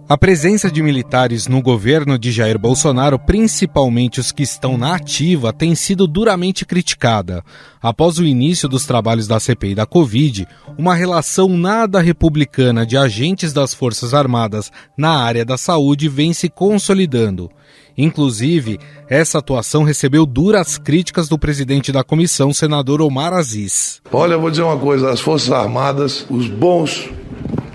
A presença de militares no governo de Jair Bolsonaro, principalmente os que estão na ativa, tem sido duramente criticada. Após o início dos trabalhos da CPI da Covid, uma relação nada republicana de agentes das Forças Armadas na área da saúde vem se consolidando. Inclusive, essa atuação recebeu duras críticas do presidente da comissão, senador Omar Aziz. Olha, eu vou dizer uma coisa, as Forças Armadas, os bons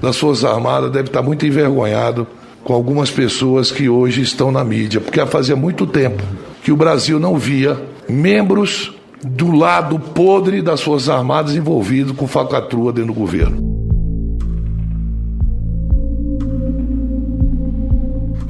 das Forças Armadas devem estar muito envergonhados com algumas pessoas que hoje estão na mídia, porque fazia muito tempo que o Brasil não via membros do lado podre das Forças Armadas envolvidos com falcatrua dentro do governo.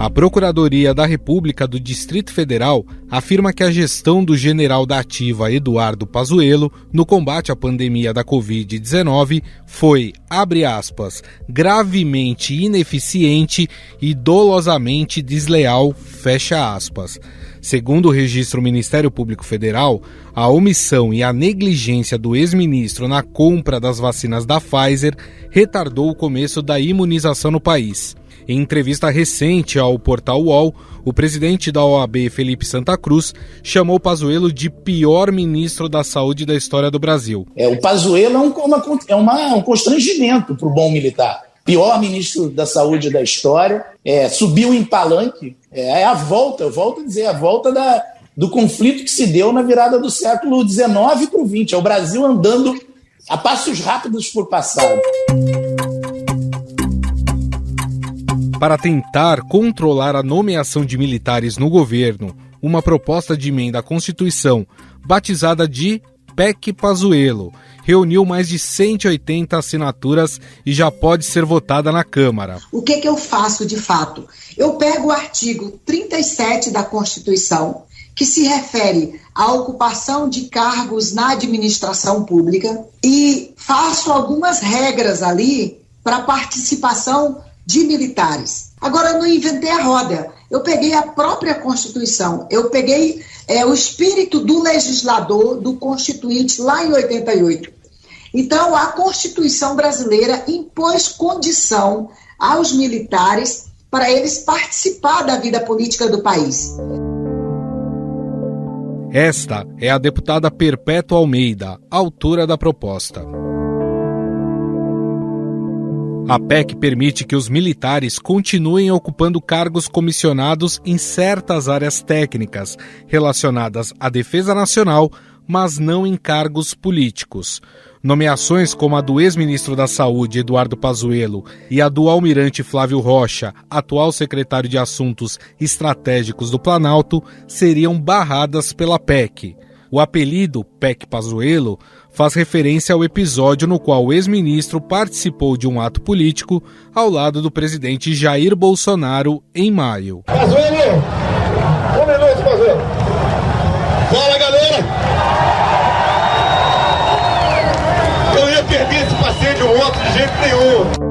A Procuradoria da República do Distrito Federal afirma que a gestão do general da ativa Eduardo Pazuello no combate à pandemia da Covid-19 foi, abre aspas, gravemente ineficiente e dolosamente desleal, fecha aspas. Segundo o registro do Ministério Público Federal, a omissão e a negligência do ex-ministro na compra das vacinas da Pfizer retardou o começo da imunização no país. Em entrevista recente ao portal UOL, o presidente da OAB, Felipe Santa Cruz, chamou Pazuello de pior ministro da saúde da história do Brasil. O Pazuello é um constrangimento para o bom militar. Pior ministro da saúde da história, subiu em palanque, eu volto a dizer, a volta do conflito que se deu na virada do século XIX para o XX. É o Brasil andando a passos rápidos por passado. Para tentar controlar a nomeação de militares no governo, uma proposta de emenda à Constituição, batizada de PEC Pazuello, reuniu mais de 180 assinaturas e já pode ser votada na Câmara. O que eu faço de fato? Eu pego o artigo 37 da Constituição, que se refere à ocupação de cargos na administração pública, e faço algumas regras ali para participação de militares. Agora, eu não inventei a roda, eu peguei a própria Constituição, eu peguei o espírito do legislador, do Constituinte, lá em 88. Então, a Constituição brasileira impôs condição aos militares para eles participar da vida política do país. Esta é a deputada Perpétua Almeida, autora da proposta. A PEC permite que os militares continuem ocupando cargos comissionados em certas áreas técnicas relacionadas à defesa nacional, mas não em cargos políticos. Nomeações como a do ex-ministro da Saúde, Eduardo Pazuello, e a do almirante Flávio Rocha, atual secretário de Assuntos Estratégicos do Planalto, seriam barradas pela PEC. O apelido PEC Pazuello faz referência ao episódio no qual o ex-ministro participou de um ato político ao lado do presidente Jair Bolsonaro em maio. Pazuello! Um minuto, Pazuello! Fala, galera! Eu não ia perder esse passeio de moto de jeito nenhum!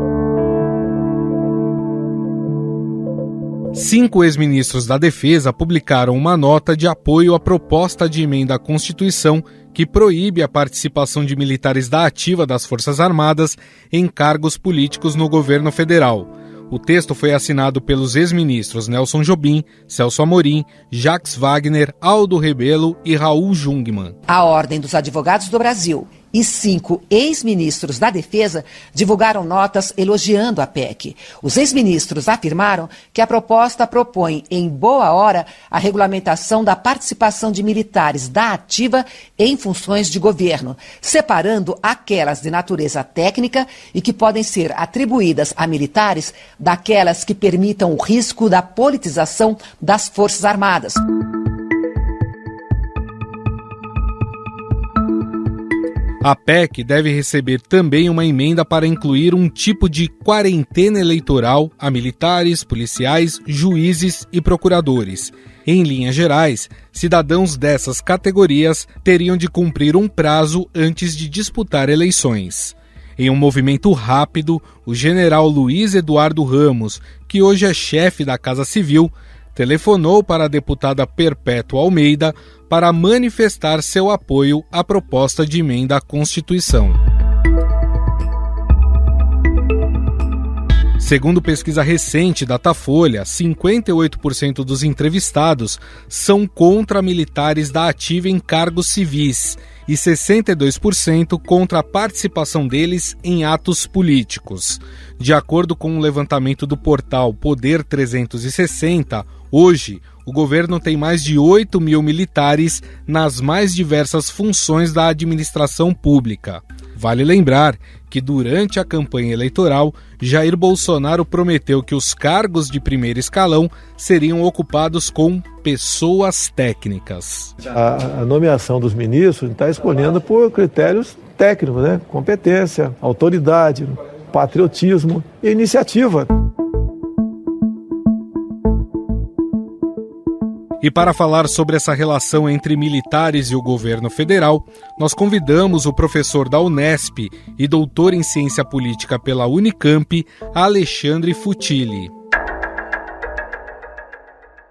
5 ex-ministros da Defesa publicaram uma nota de apoio à proposta de emenda à Constituição que proíbe a participação de militares da ativa das Forças Armadas em cargos políticos no governo federal. O texto foi assinado pelos ex-ministros Nelson Jobim, Celso Amorim, Jacques Wagner, Aldo Rebelo e Raul Jungmann. A Ordem dos Advogados do Brasil e 5 ex-ministros da Defesa divulgaram notas elogiando a PEC. Os ex-ministros afirmaram que a proposta propõe, em boa hora, a regulamentação da participação de militares da ativa em funções de governo, separando aquelas de natureza técnica e que podem ser atribuídas a militares daquelas que permitam o risco da politização das Forças Armadas. A PEC deve receber também uma emenda para incluir um tipo de quarentena eleitoral a militares, policiais, juízes e procuradores. Em linhas gerais, cidadãos dessas categorias teriam de cumprir um prazo antes de disputar eleições. Em um movimento rápido, o general Luiz Eduardo Ramos, que hoje é chefe da Casa Civil, telefonou para a deputada Perpétua Almeida para manifestar seu apoio à proposta de emenda à Constituição. Segundo pesquisa recente da Datafolha, 58% dos entrevistados são contra militares da ativa em cargos civis e 62% contra a participação deles em atos políticos. De acordo com um levantamento do portal Poder 360, hoje o governo tem mais de 8 mil militares nas mais diversas funções da administração pública. Vale lembrar que durante a campanha eleitoral, Jair Bolsonaro prometeu que os cargos de primeiro escalão seriam ocupados com pessoas técnicas. A nomeação dos ministros está escolhendo por critérios técnicos, né? Competência, autoridade, patriotismo e iniciativa. E para falar sobre essa relação entre militares e o governo federal, nós convidamos o professor da Unesp e doutor em ciência política pela Unicamp, Alexandre Futilli.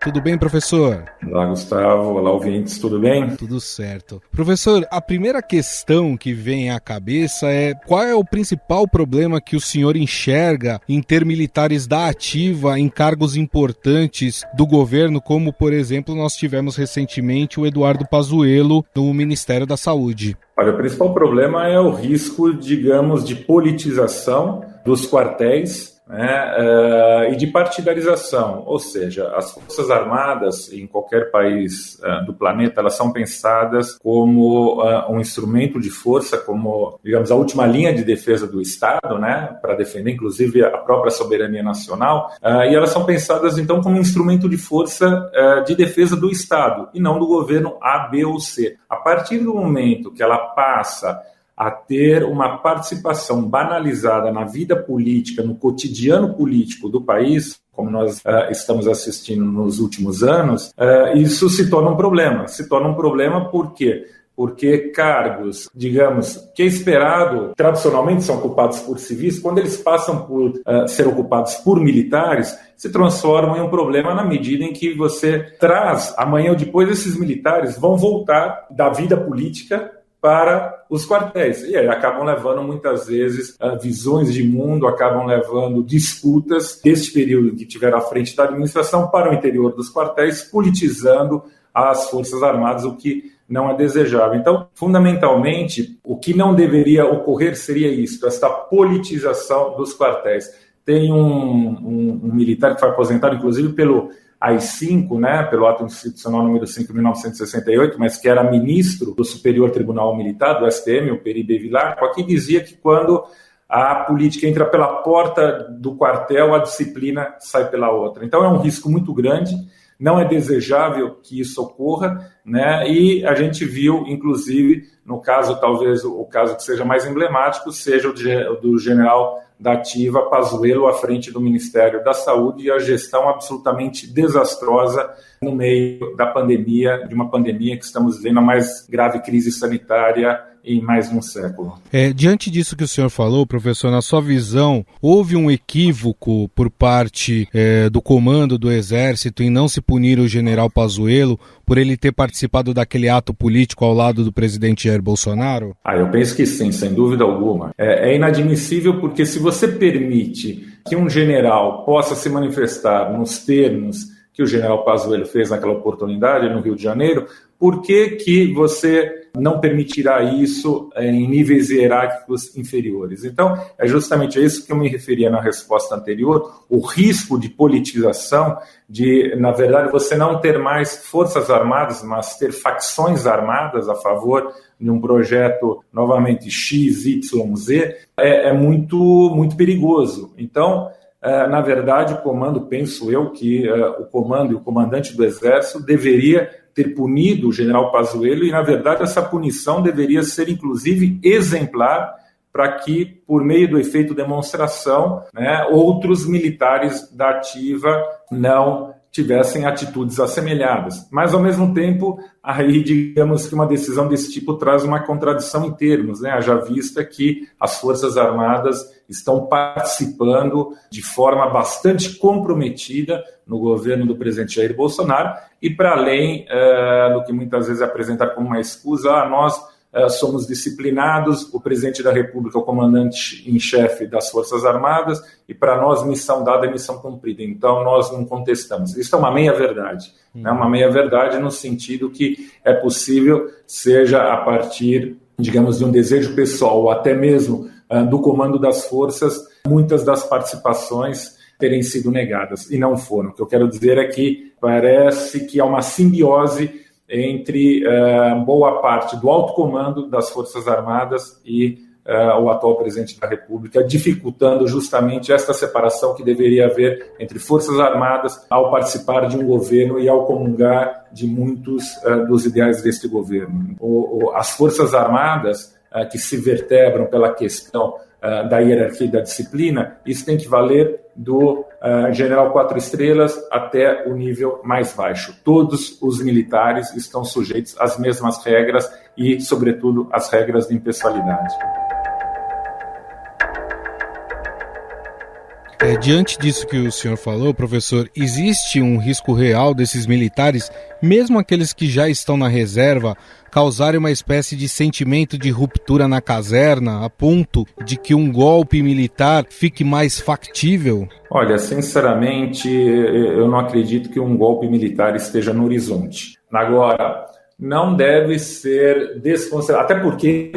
Tudo bem, professor? Olá, Gustavo. Olá, ouvintes. Tudo bem? Tudo certo. Professor, a primeira questão que vem à cabeça é qual é o principal problema que o senhor enxerga em ter militares da ativa em cargos importantes do governo, como, por exemplo, nós tivemos recentemente o Eduardo Pazuello no Ministério da Saúde? Olha, o principal problema é o risco, digamos, de politização dos quartéis, né, e de partidarização, ou seja, as Forças Armadas em qualquer país do planeta, elas são pensadas como um instrumento de força, como, digamos, a última linha de defesa do Estado, né, para defender inclusive a própria soberania nacional, e elas são pensadas então como um instrumento de força de defesa do Estado e não do governo A, B ou C. A partir do momento que ela passa a ter uma participação banalizada na vida política, no cotidiano político do país, como nós estamos assistindo nos últimos anos, isso se torna um problema. Se torna um problema por quê? Porque cargos, digamos, que é esperado, tradicionalmente são ocupados por civis, quando eles passam por ser ocupados por militares, se transformam em um problema na medida em que você traz, amanhã ou depois, esses militares vão voltar da vida política para os quartéis. E aí acabam levando, muitas vezes, visões de mundo, acabam levando disputas deste período que tiveram à frente da administração para o interior dos quartéis, politizando as Forças Armadas, o que não é desejável. Então, fundamentalmente, o que não deveria ocorrer seria isso, esta politização dos quartéis. Tem um militar que foi aposentado, inclusive, pelo AI-5, né, pelo ato institucional número 5 de 1968, mas que era ministro do Superior Tribunal Militar, do STM, o Peri Bevilacqua, que dizia que quando a política entra pela porta do quartel, a disciplina sai pela outra. Então é um risco muito grande, não é desejável que isso ocorra, né, e a gente viu, inclusive, no caso, talvez o caso que seja mais emblemático, seja o do general da ativa Pazuello à frente do Ministério da Saúde e a gestão absolutamente desastrosa no meio da pandemia, de uma pandemia que estamos vivendo a mais grave crise sanitária em mais de um século. Diante disso que o senhor falou, professor, na sua visão, houve um equívoco por parte do comando do Exército em não se punir o general Pazuello por ele ter participado daquele ato político ao lado do presidente Jair Bolsonaro? Eu penso que sim, sem dúvida alguma. É inadmissível porque se você permite que um general possa se manifestar nos termos que o general Pazuello fez naquela oportunidade no Rio de Janeiro, por que você não permitirá isso em níveis hierárquicos inferiores? Então, é justamente a isso que eu me referia na resposta anterior, o risco de politização, de, na verdade, você não ter mais forças armadas, mas ter facções armadas a favor de um projeto, novamente, X, Y, Z, é muito, muito perigoso. Então, na verdade, o comando, penso eu, que o comando e o comandante do Exército deveria ter punido o general Pazuello e, na verdade, essa punição deveria ser, inclusive, exemplar para que, por meio do efeito demonstração, né, outros militares da ativa não tivessem atitudes assemelhadas. Mas, ao mesmo tempo, aí, digamos que uma decisão desse tipo traz uma contradição em termos, né? Haja vista que as Forças Armadas estão participando de forma bastante comprometida no governo do presidente Jair Bolsonaro e, para além do que muitas vezes é apresentado como uma escusa, nós somos disciplinados, o presidente da República é o comandante em chefe das Forças Armadas, e para nós missão dada é missão cumprida, então nós não contestamos. Isso é uma meia-verdade, né? Uma meia-verdade no sentido que é possível, seja a partir, digamos, de um desejo pessoal, ou até mesmo do comando das forças, muitas das participações terem sido negadas, e não foram. O que eu quero dizer é que parece que há uma simbiose entre boa parte do alto comando das Forças Armadas e o atual presidente da República, dificultando justamente esta separação que deveria haver entre Forças Armadas ao participar de um governo e ao comungar de muitos dos ideais deste governo. As Forças Armadas, que se vertebram pela questão da hierarquia e da disciplina, isso tem que valer do general 4 estrelas até o nível mais baixo. Todos os militares estão sujeitos às mesmas regras e, sobretudo, às regras de impessoalidade. Diante disso que o senhor falou, professor, existe um risco real desses militares, mesmo aqueles que já estão na reserva, causarem uma espécie de sentimento de ruptura na caserna, a ponto de que um golpe militar fique mais factível? Olha, sinceramente, eu não acredito que um golpe militar esteja no horizonte. Agora, não deve ser desconsiderado, até porque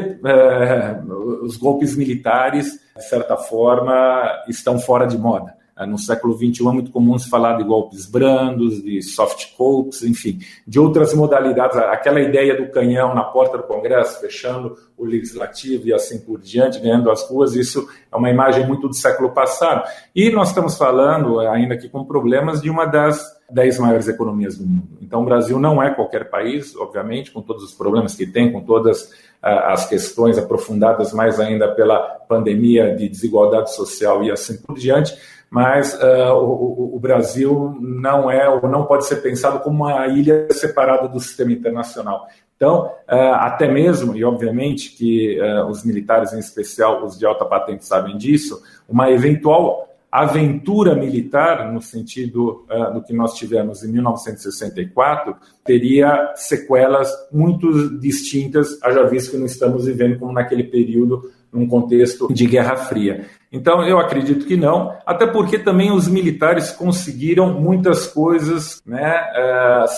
os golpes militares, de certa forma, estão fora de moda. No século XXI é muito comum se falar de golpes brandos, de soft coups, enfim, de outras modalidades. Aquela ideia do canhão na porta do Congresso, fechando o Legislativo e assim por diante, ganhando as ruas, isso é uma imagem muito do século passado. E nós estamos falando, ainda aqui com problemas, de uma das 10 maiores economias do mundo. Então o Brasil não é qualquer país, obviamente, com todos os problemas que tem, com todas as questões aprofundadas mais ainda pela pandemia de desigualdade social e assim por diante, mas o Brasil não é ou não pode ser pensado como uma ilha separada do sistema internacional. Então, até mesmo, e obviamente que os militares, em especial os de alta patente, sabem disso, uma eventual aventura militar, no sentido do que nós tivemos em 1964, teria sequelas muito distintas, haja visto que não estamos vivendo como naquele período, num contexto de Guerra Fria. Então, eu acredito que não, até porque também os militares conseguiram muitas coisas, né,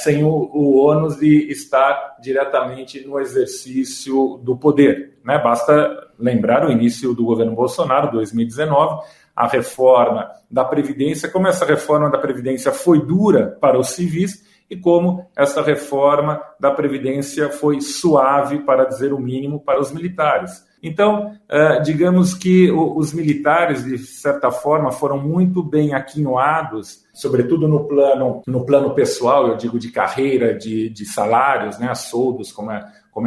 sem o ônus de estar diretamente no exercício do poder, né? Basta lembrar o início do governo Bolsonaro, 2019, a reforma da Previdência, como essa reforma da Previdência foi dura para os civis e como essa reforma da Previdência foi suave, para dizer o mínimo, para os militares. Então, digamos que os militares, de certa forma, foram muito bem aquinhoados, sobretudo no plano pessoal, eu digo de carreira, de salários, né, soldos, como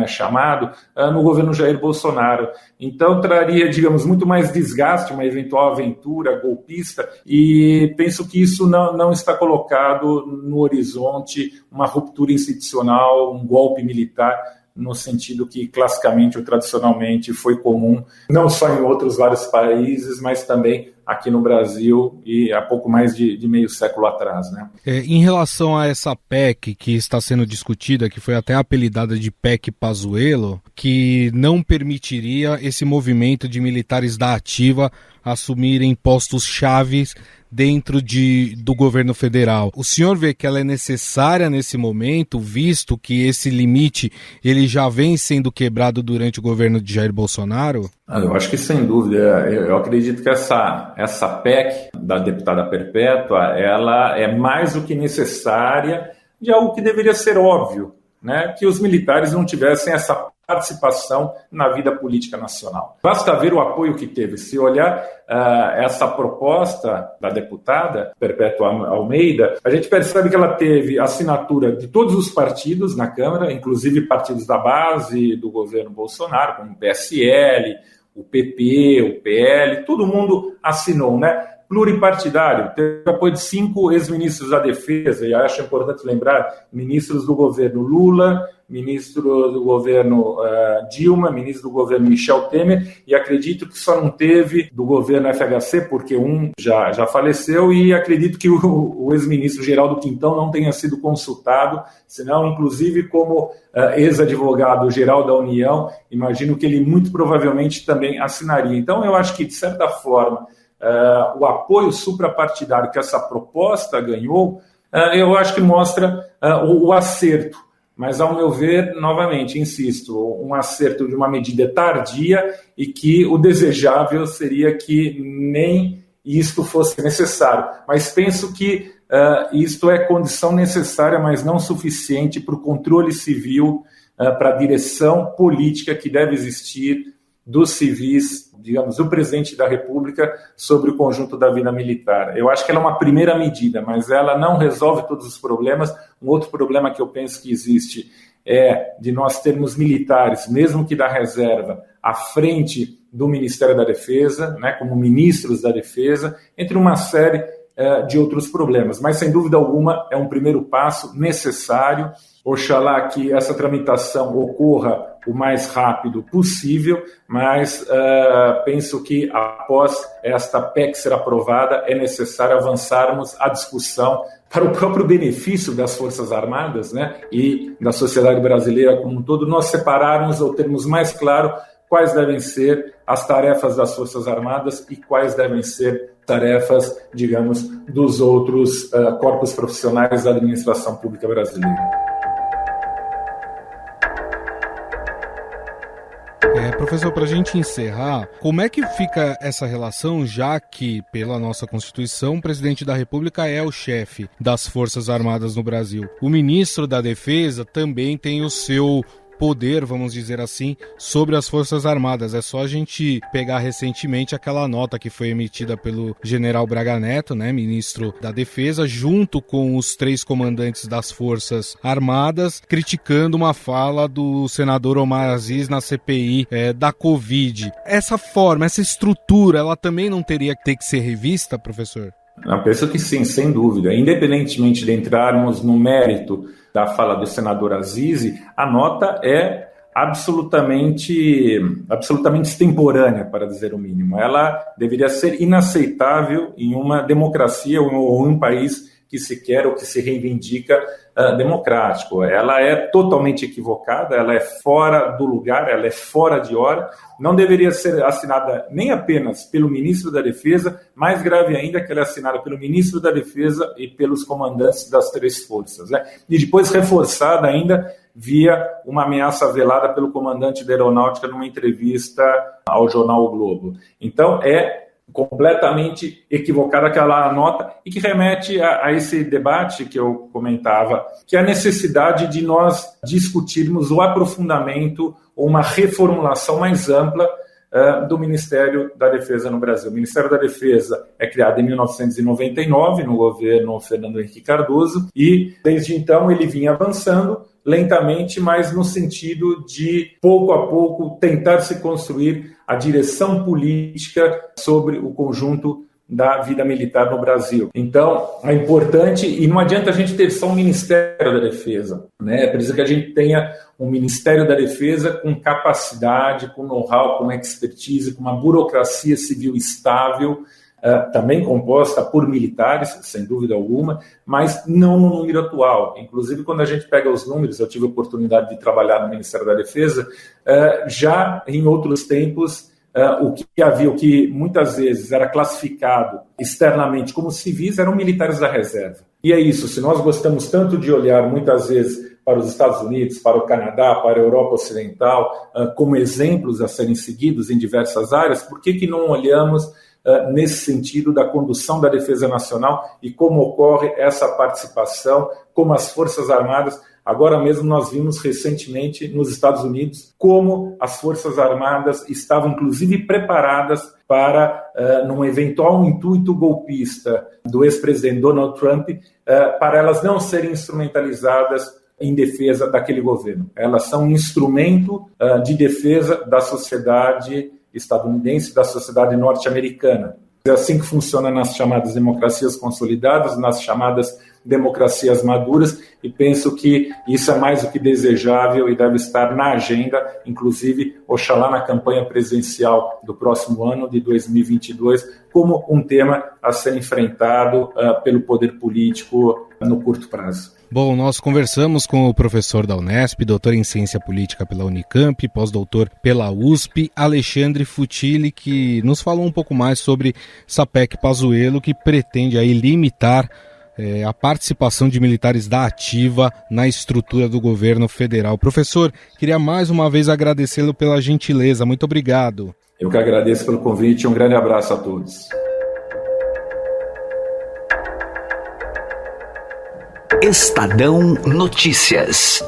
é chamado, no governo Jair Bolsonaro. Então, traria, digamos, muito mais desgaste, uma eventual aventura golpista, e penso que isso não está colocado no horizonte, uma ruptura institucional, um golpe militar, no sentido que classicamente ou tradicionalmente foi comum, não só em outros vários países, mas também aqui no Brasil e há pouco mais de meio século atrás, né? Em relação a essa PEC que está sendo discutida, que foi até apelidada de PEC Pazuello, que não permitiria esse movimento de militares da ativa assumirem postos chaves dentro do governo federal. O senhor vê que ela é necessária nesse momento, visto que esse limite ele já vem sendo quebrado durante o governo de Jair Bolsonaro? Eu acho que sem dúvida. Eu acredito que essa PEC da deputada Perpétua, ela é mais do que necessária de algo que deveria ser óbvio, né? Que os militares não tivessem essa participação na vida política nacional. Basta ver o apoio que teve. Se olhar essa proposta da deputada Perpétua Almeida, a gente percebe que ela teve assinatura de todos os partidos na Câmara, inclusive partidos da base do governo Bolsonaro, como o PSL, o PP, o PL, todo mundo assinou, né? pluripartidário, teve apoio de 5 ex-ministros da Defesa, e acho importante lembrar, ministros do governo Lula, ministro do governo Dilma, ministro do governo Michel Temer, e acredito que só não teve do governo FHC, porque um já faleceu, e acredito que o ex-ministro Geraldo Quintão não tenha sido consultado, senão, inclusive, como ex-advogado-geral da União, imagino que ele muito provavelmente também assinaria. Então, eu acho que, de certa forma, o apoio suprapartidário que essa proposta ganhou, eu acho que mostra o acerto. Mas, ao meu ver, novamente, insisto, um acerto de uma medida tardia e que o desejável seria que nem isto fosse necessário. Mas penso que isto é condição necessária, mas não suficiente para o controle civil, para a direção política que deve existir dos civis, digamos, do presidente da República sobre o conjunto da vida militar. Eu acho que ela é uma primeira medida, mas ela não resolve todos os problemas. Um outro problema que eu penso que existe é de nós termos militares, mesmo que da reserva, à frente do Ministério da Defesa, né, como ministros da Defesa, entre uma série de outros problemas. Mas, sem dúvida alguma, é um primeiro passo necessário. Oxalá que essa tramitação ocorra o mais rápido possível, mas penso que após esta PEC ser aprovada é necessário avançarmos a discussão para o próprio benefício das Forças Armadas, né, e da sociedade brasileira como um todo, nós separarmos ou termos mais claro quais devem ser as tarefas das Forças Armadas e quais devem ser tarefas, digamos, dos outros corpos profissionais da administração pública brasileira. Professor, para a gente encerrar, como é que fica essa relação, já que, pela nossa Constituição, o presidente da República é o chefe das Forças Armadas no Brasil? O ministro da Defesa também tem o seu poder, vamos dizer assim, sobre as Forças Armadas. É só a gente pegar recentemente aquela nota que foi emitida pelo general Braga Neto, né, ministro da Defesa, junto com os 3 comandantes das Forças Armadas, criticando uma fala do senador Omar Aziz na CPI da Covid. Essa forma, essa estrutura, ela também não teria que ter que ser revista, professor? Eu penso que sim, sem dúvida. Independentemente de entrarmos no mérito da fala do senador Aziz, a nota é absolutamente extemporânea, para dizer o mínimo. Ela deveria ser inaceitável em uma democracia ou em um país que se quer ou que se reivindica democrático. Ela é totalmente equivocada, ela é fora do lugar, ela é fora de hora, não deveria ser assinada nem apenas pelo ministro da Defesa, mais grave ainda que ela é assinada pelo ministro da Defesa e pelos comandantes das 3 forças, né? E depois reforçada ainda via uma ameaça velada pelo comandante da Aeronáutica numa entrevista ao jornal O Globo. Então, é completamente equivocada aquela nota e que remete a esse debate que eu comentava, que é a necessidade de nós discutirmos o aprofundamento ou uma reformulação mais ampla do Ministério da Defesa no Brasil. O Ministério da Defesa é criado em 1999, no governo Fernando Henrique Cardoso, e desde então ele vinha avançando lentamente, mas no sentido de, pouco a pouco, tentar se construir a direção política sobre o conjunto da vida militar no Brasil. Então, é importante, e não adianta a gente ter só um Ministério da Defesa, né? É preciso que a gente tenha um Ministério da Defesa com capacidade, com know-how, com expertise, com uma burocracia civil estável, também composta por militares, sem dúvida alguma, mas não no número atual. Inclusive, quando a gente pega os números, eu tive a oportunidade de trabalhar no Ministério da Defesa, já em outros tempos, o que muitas vezes era classificado externamente como civis eram militares da reserva. E é isso, se nós gostamos tanto de olhar muitas vezes para os Estados Unidos, para o Canadá, para a Europa Ocidental, como exemplos a serem seguidos em diversas áreas, por que não olhamos nesse sentido da condução da defesa nacional e como ocorre essa participação, como as Forças Armadas. Agora mesmo nós vimos recentemente nos Estados Unidos como as Forças Armadas estavam inclusive preparadas para, num eventual intuito golpista do ex-presidente Donald Trump, para elas não serem instrumentalizadas em defesa daquele governo. Elas são um instrumento de defesa da sociedade estadunidense, da sociedade norte-americana. É assim que funciona nas chamadas democracias consolidadas, nas chamadas democracias maduras, e penso que isso é mais do que desejável e deve estar na agenda, inclusive, oxalá na campanha presidencial do próximo ano, de 2022, como um tema a ser enfrentado pelo poder político no curto prazo. Bom, nós conversamos com o professor da Unesp, doutor em Ciência Política pela Unicamp, pós-doutor pela USP, Alexandre Fucili, que nos falou um pouco mais sobre essa PEC Pazuello, que pretende aí limitar a participação de militares da ativa na estrutura do governo federal. Professor, queria mais uma vez agradecê-lo pela gentileza. Muito obrigado. Eu que agradeço pelo convite e um grande abraço a todos. Estadão Notícias.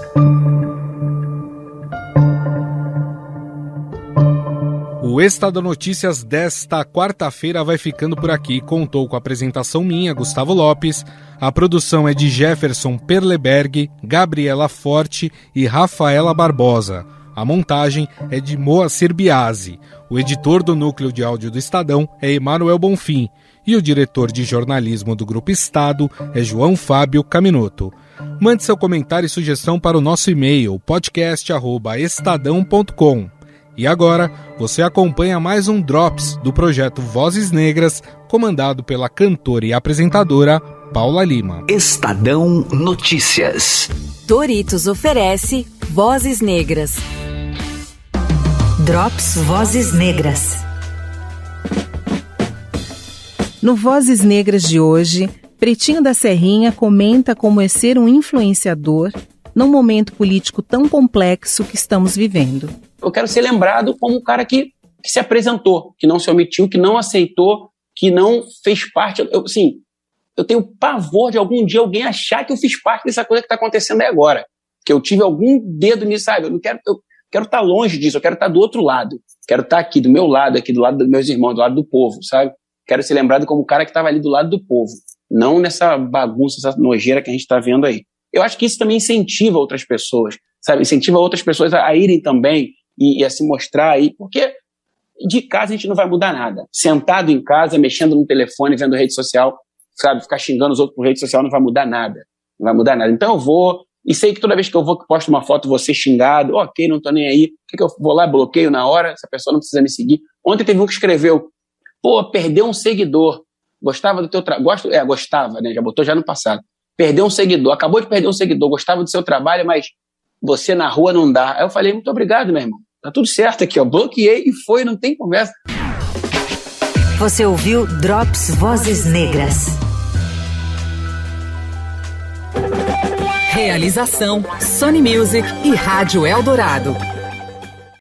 O Estadão Notícias desta quarta-feira vai ficando por aqui. Contou com a apresentação minha, Gustavo Lopes. A produção é de Jefferson Perleberg, Gabriela Forte e Rafaela Barbosa. A montagem é de Moacir Biasi. O editor do núcleo de áudio do Estadão é Emanuel Bonfim. E o diretor de jornalismo do Grupo Estado é João Fábio Caminoto. Mande seu comentário e sugestão para o nosso e-mail, podcast@estadão.com. E agora, você acompanha mais um Drops do projeto Vozes Negras, comandado pela cantora e apresentadora Paula Lima. Estadão Notícias. Doritos oferece Vozes Negras. Drops Vozes Negras. No Vozes Negras de hoje, Pretinho da Serrinha comenta como é ser um influenciador num momento político tão complexo que estamos vivendo. Eu quero ser lembrado como um cara que se apresentou, que não se omitiu, que não aceitou, que não fez parte. Eu tenho pavor de algum dia alguém achar que eu fiz parte dessa coisa que está acontecendo aí agora. Que eu tive algum dedo nisso, sabe? Eu quero estar longe disso, eu quero estar do outro lado. Quero estar aqui do meu lado, aqui do lado dos meus irmãos, do lado do povo, sabe? Quero ser lembrado como o cara que estava ali do lado do povo, não nessa bagunça, essa nojeira que a gente está vendo aí. Eu acho que isso também incentiva outras pessoas, sabe? Incentiva outras pessoas a irem também e a se mostrar aí, porque de casa a gente não vai mudar nada. Sentado em casa, mexendo no telefone, vendo rede social, sabe? Ficar xingando os outros por rede social não vai mudar nada. Não vai mudar nada. Então eu vou, e sei que toda vez que eu vou, que posto uma foto, vou ser xingado, ok, não tô nem aí, o que eu vou lá, bloqueio na hora, essa pessoa não precisa me seguir. Ontem teve um que escreveu, perdeu um seguidor, gostava do teu trabalho, gostava, né, já botou já no passado, perdeu um seguidor, acabou de perder um seguidor, gostava do seu trabalho, mas você na rua não dá. Aí eu falei, muito obrigado, meu irmão, tá tudo certo aqui, ó, bloqueei e foi, não tem conversa. Você ouviu Drops Vozes Negras. Realização Sony Music e Rádio Eldorado.